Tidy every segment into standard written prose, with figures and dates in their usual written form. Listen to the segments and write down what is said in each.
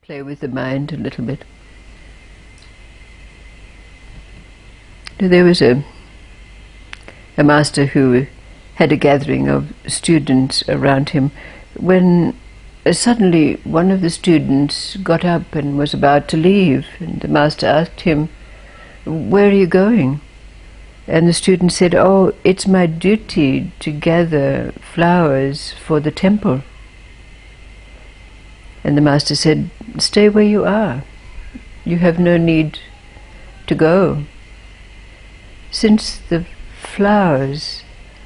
play with the mind a little bit. There was a master who had a gathering of students around him when suddenly one of the students got up and was about to leave, and the master asked him, "Where are you going?" And the student said, "Oh, it's my duty to gather flowers for the temple." And the master said, "Stay where you are. You have no need to go. Since the flowers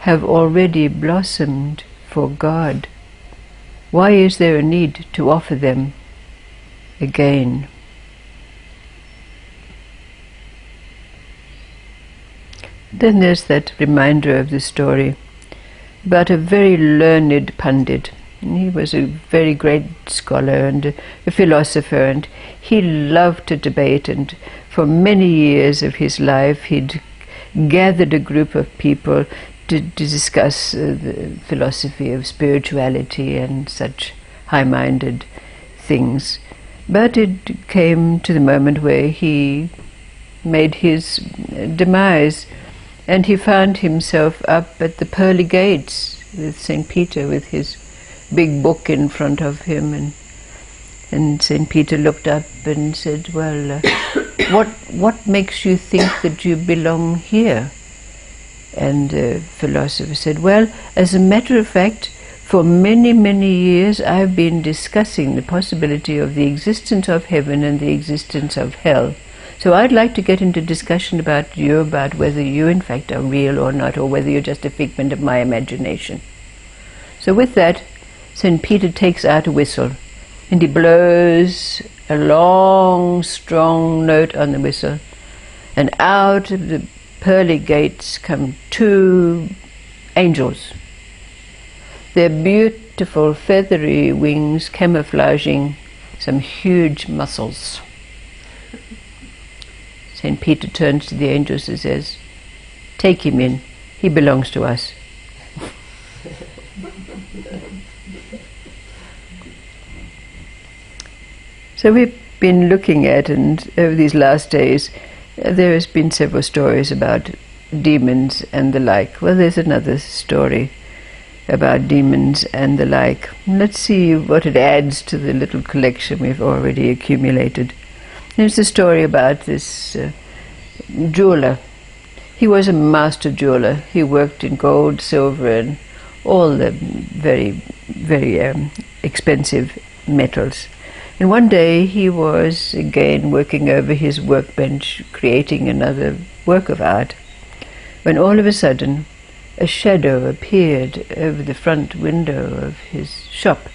have already blossomed for God, why is there a need to offer them again?" Then there's that reminder of the story about a very learned Pandit. He was a very great scholar and a philosopher, and he loved to debate, and for many years of his life he'd gathered a group of people to discuss the philosophy of spirituality and such high-minded things. But it came to the moment where he made his demise, and he found himself up at the pearly gates with St. Peter with his big book in front of him, and St. Peter looked up and said, "Well, what makes you think that you belong here?" And the philosopher said, "Well, as a matter of fact, for many, many years I've been discussing the possibility of the existence of heaven and the existence of hell. So I'd like to get into discussion about whether you in fact are real or not, or whether you're just a figment of my imagination." So with that, St. Peter takes out a whistle, and he blows a long, strong note on the whistle, and out of the pearly gates come two angels, their beautiful feathery wings camouflaging some huge muscles. St. Peter turns to the angels and says, "Take him in, he belongs to us." So we've been looking at, and over these last days, there has been several stories about demons and the like. Well, there's another story about demons and the like. Let's see what it adds to the little collection we've already accumulated. There's a story about this jeweler. He was a master jeweler. He worked in gold, silver, and all the very, very expensive metals. And one day he was again working over his workbench, creating another work of art, when all of a sudden a shadow appeared over the front window of his shop.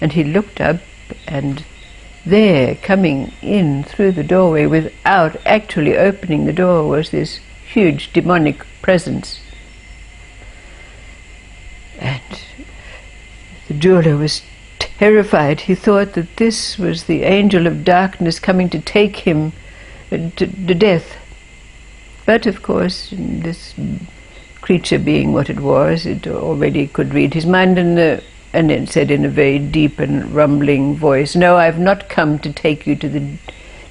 And he looked up, and there, coming in through the doorway without actually opening the door, was this huge demonic presence. And the jeweler was terrified. He thought that this was the angel of darkness coming to take him to death. But of course, this creature being what it was, it already could read his mind, and it said in a very deep and rumbling voice, "No, I've not come to take you to the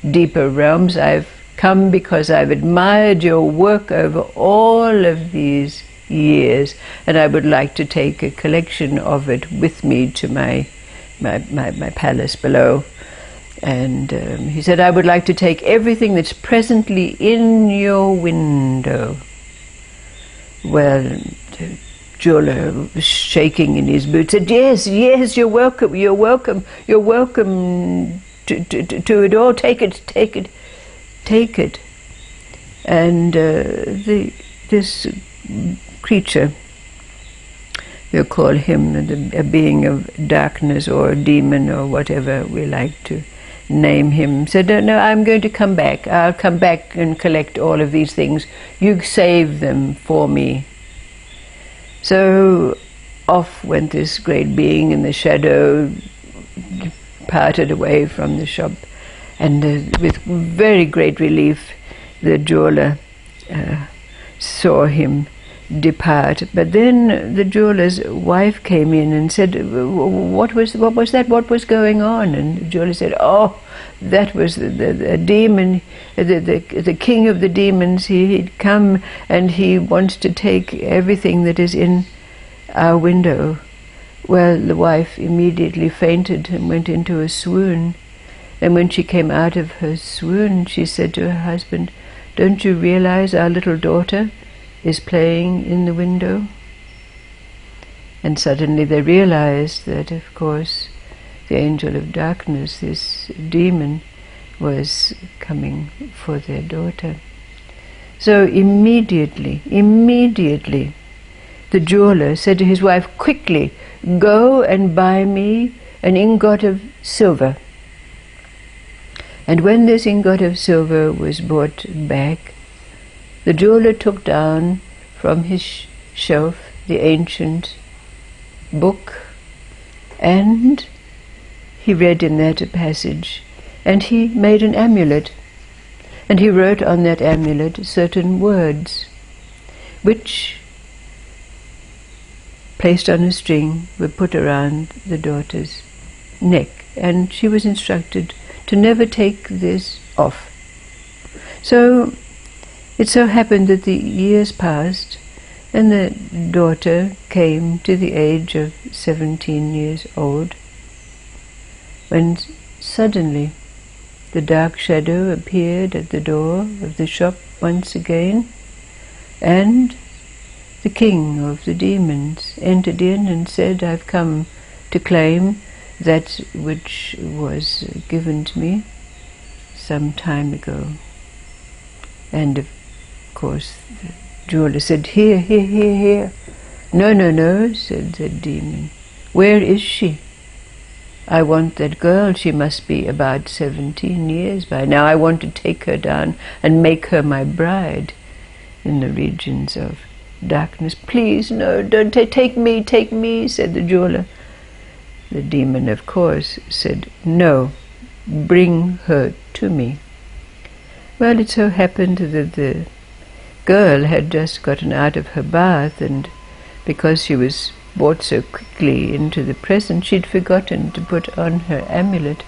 deeper realms. I've come because I've admired your work over all of these years, and I would like to take a collection of it with me to my palace below." And he said, "I would like to take everything that's presently in your window." Well, the jeweler was shaking in his boots, said, yes, "You're welcome, you're welcome to it all. Take it." And this creature, we'll call him a being of darkness or a demon or whatever we like to name him, said, "No, I'm going to come back. I'll come back and collect all of these things. You save them for me." So off went this great being in the shadow, departed away from the shop, and with very great relief the jeweler saw him depart. But then the jeweler's wife came in and said, what was that? What was going on? And the jeweler said, oh, that was the demon, the king of the demons. He'd come and he wants to take everything that is in our window. Well, the wife immediately fainted and went into a swoon. And when she came out of her swoon, she said to her husband, don't you realize our little daughter is playing in the window? And suddenly they realized that, of course, the angel of darkness, this demon, was coming for their daughter. So immediately, the jeweler said to his wife, quickly, go and buy me an ingot of silver. And when this ingot of silver was brought back, the jeweler took down from his shelf the ancient book, and he read in that a passage, and he made an amulet, and he wrote on that amulet certain words, which, placed on a string, were put around the daughter's neck, and she was instructed to never take this off. So it so happened that the years passed, and the daughter came to the age of 17 years old, when suddenly the dark shadow appeared at the door of the shop once again, and the king of the demons entered in and said, I've come to claim that which was given to me some time ago. And of course the jeweler said, here. No, said the demon. Where is she? I want that girl. She must be about 17 years by now. I want to take her down and make her my bride in the regions of darkness. Please, no, don't take me, said the jeweler. The demon, of course, said, no, bring her to me. Well, it so happened that the girl had just gotten out of her bath, and because she was brought so quickly into the present, she'd forgotten to put on her amulet.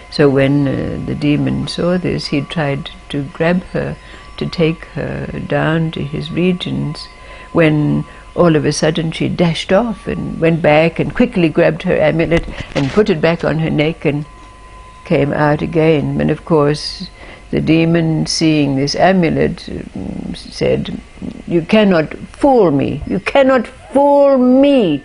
So when the demon saw this, he tried to grab her, to take her down to his regions, when all of a sudden she dashed off and went back and quickly grabbed her amulet and put it back on her neck and came out again. And of course the demon, seeing this amulet, said, you cannot fool me. You cannot fool me.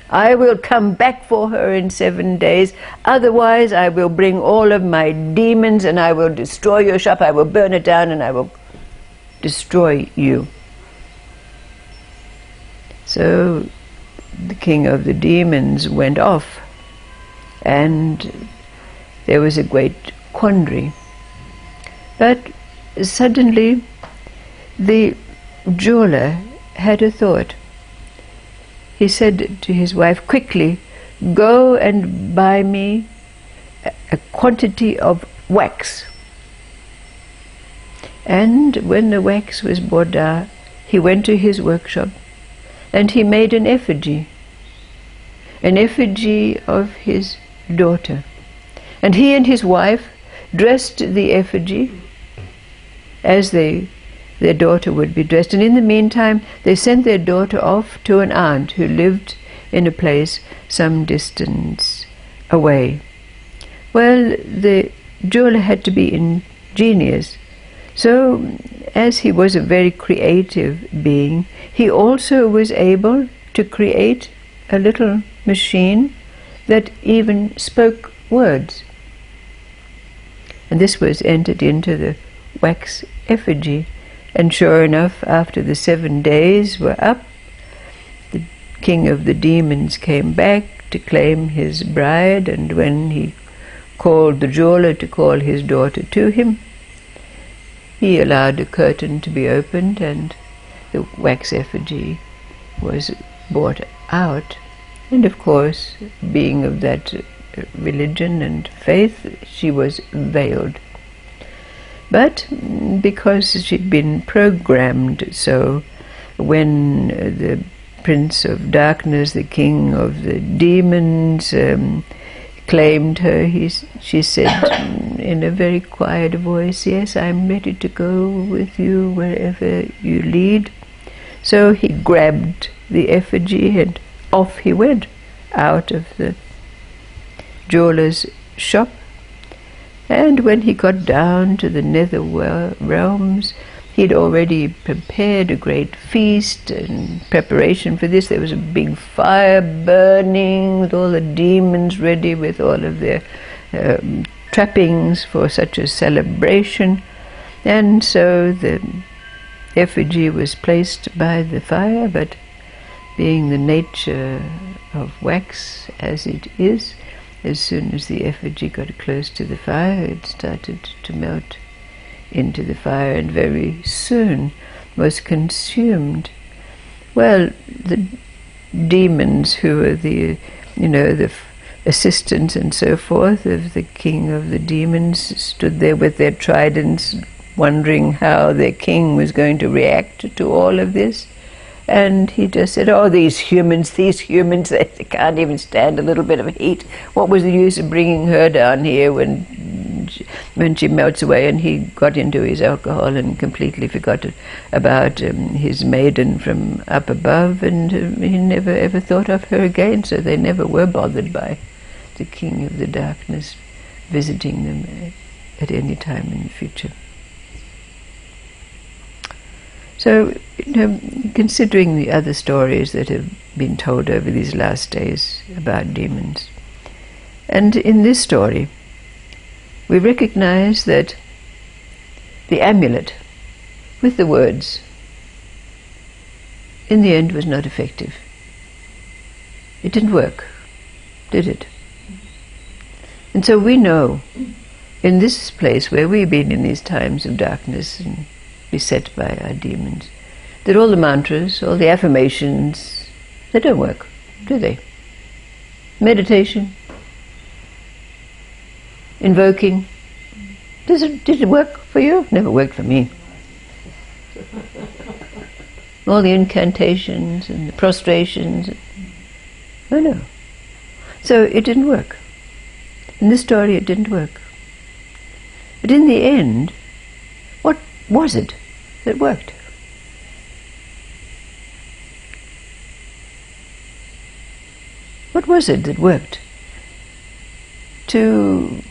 I will come back for her in 7 days. Otherwise I will bring all of my demons and I will destroy your shop. I will burn it down and I will destroy you. So the king of the demons went off, and there was a great quandary. But suddenly the jeweler had a thought. He said to his wife, quickly, go and buy me a quantity of wax. And when the wax was bought out, he went to his workshop and he made an effigy of his daughter. And he and his wife dressed the effigy as their daughter would be dressed. And in the meantime, they sent their daughter off to an aunt who lived in a place some distance away. Well, the jeweler had to be ingenious. So, as he was a very creative being, he also was able to create a little machine that even spoke words. And this was entered into the wax effigy. And sure enough, after the 7 days were up, the king of the demons came back to claim his bride, and when he called the jeweler to call his daughter to him, he allowed a curtain to be opened, and the wax effigy was brought out. And of course, being of that religion and faith, she was veiled. But because she'd been programmed so, when the Prince of Darkness, the king of the demons, claimed her, she said in a very quiet voice, "Yes, I'm ready to go with you wherever you lead." So he grabbed the effigy and off he went out of the jeweller's shop. And when he got down to the nether realms, he'd already prepared a great feast in preparation for this. There was a big fire burning with all the demons ready with all of their trappings for such a celebration. And so the effigy was placed by the fire, but being the nature of wax as it is, as soon as the effigy got close to the fire, it started to melt into the fire and very soon was consumed. Well, the demons who were the assistants and so forth of the king of the demons stood there with their tridents, wondering how their king was going to react to all of this. And he just said, "Oh, these humans, they can't even stand a little bit of heat. What was the use of bringing her down here when she melts away?" And he got into his alcohol and completely forgot about his maiden from up above, and he never ever thought of her again. So they never were bothered by the king of the darkness visiting them at any time in the future. So, considering the other stories that have been told over these last days about demons, and in this story, we recognize that the amulet with the words, in the end, was not effective. It didn't work, did it? And so we know, in this place where we've been in these times of darkness and beset by our demons, that all the mantras, all the affirmations, they don't work, do they? Meditation, invoking, did it work for you? Never worked for me. All the incantations and the prostrations, no. So it didn't work. In this story it didn't work. But in the end, what was it that worked? What was it that worked to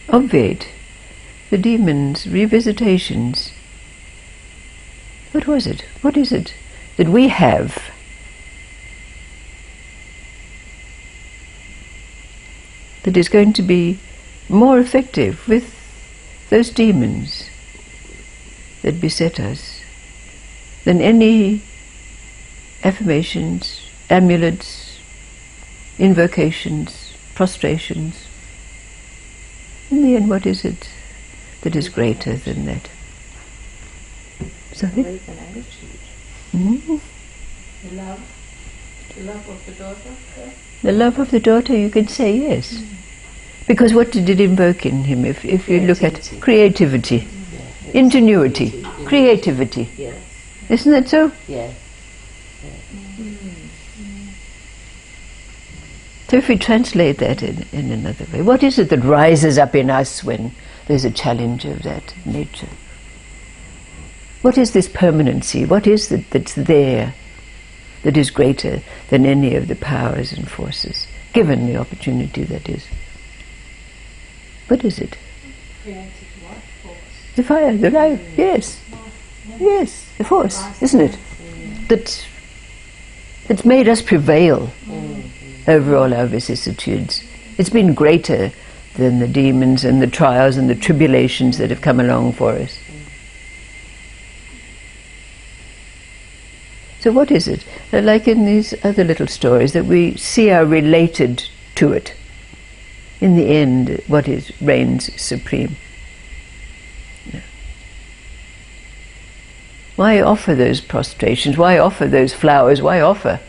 obviate the demons' revisitations? What was it? What is it that we have that is going to be more effective with those demons that beset us than any affirmations, amulets, invocations, prostrations? In the end, what is it that is greater than that? Sorry? An attitude. Mm-hmm. The love of the daughter. The love of the daughter, you can say yes. Because what did it invoke in him? If you look at creativity, ingenuity, creativity. Yes. Isn't that so? Yes. So if we translate that in another way, what is it that rises up in us when there's a challenge of that nature? What is this permanency? What is it that's there that is greater than any of the powers and forces, given the opportunity that is? What is it? Creative life force. The fire, the life, yes. Yes, the force, isn't it? That's made us prevail over all our vicissitudes. It's been greater than the demons and the trials and the tribulations that have come along for us. So what is it? Like in these other little stories, that we see are related to it. In the end, what reigns supreme? Yeah. Why offer those prostrations? Why offer those flowers? Why offer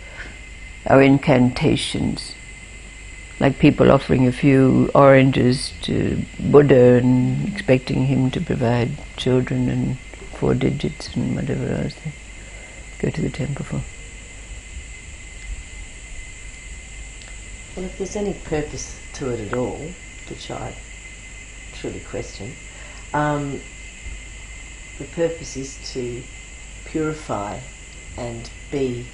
our incantations? Like people offering a few oranges to Buddha and expecting him to provide children and 4 digits and whatever else they go to the temple for. Well, if there's any purpose to it at all, which I truly question, the purpose is to purify and be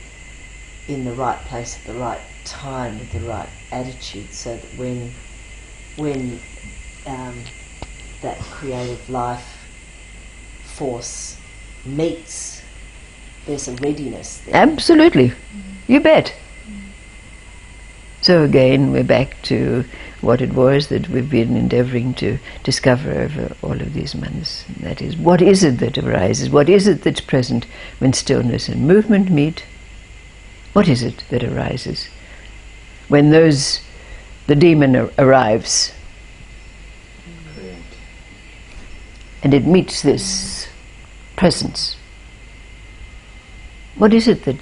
in the right place at the right time with the right attitude, so that when that creative life force meets, there's a readiness there. Absolutely. You bet. So again, we're back to what it was that we've been endeavouring to discover over all of these months. And that is, what is it that arises? What is it that's present when stillness and movement meet? What is it that arises when the demon arrives and it meets this presence? What is it that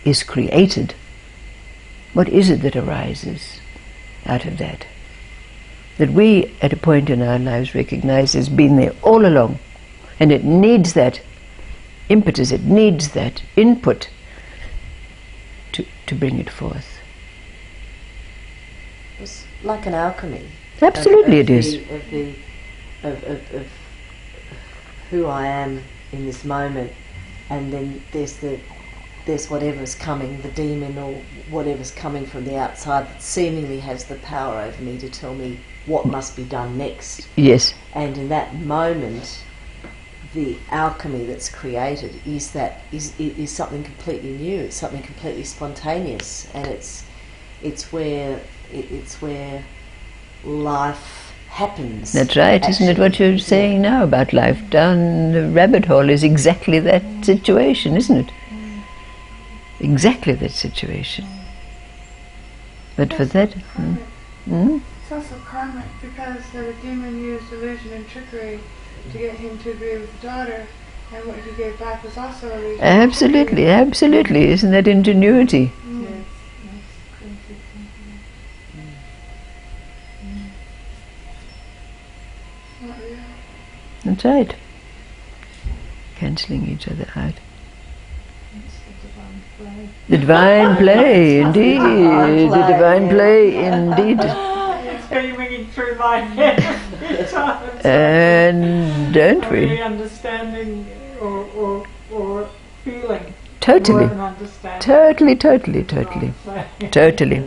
is created? What is it that arises out of that? That we, at a point in our lives, recognize has been there all along. And it needs that impetus, it needs that input to bring it forth. It's like an alchemy. Absolutely it is. Of who I am in this moment, and then there's whatever's coming, the demon or whatever's coming from the outside that seemingly has the power over me to tell me what must be done next. Yes. And in that moment, the alchemy that's created is something completely new. It's something completely spontaneous, and it's where life happens. That's right, isn't it? What you're saying now about life down the rabbit hole is exactly that situation, isn't it? Exactly that situation. But for that... It's also karmic, because the demon used illusion and trickery to get him to agree with the daughter, and what he gave back was also illusion. Absolutely, absolutely. Isn't that ingenuity? Yes. Not real. That's right. Cancelling each other out. The divine play, indeed. The divine play, indeed. It's been ringing through my head a few times. And don't Really we? understanding or feeling. Totally. More than understanding. Totally. Right. Totally.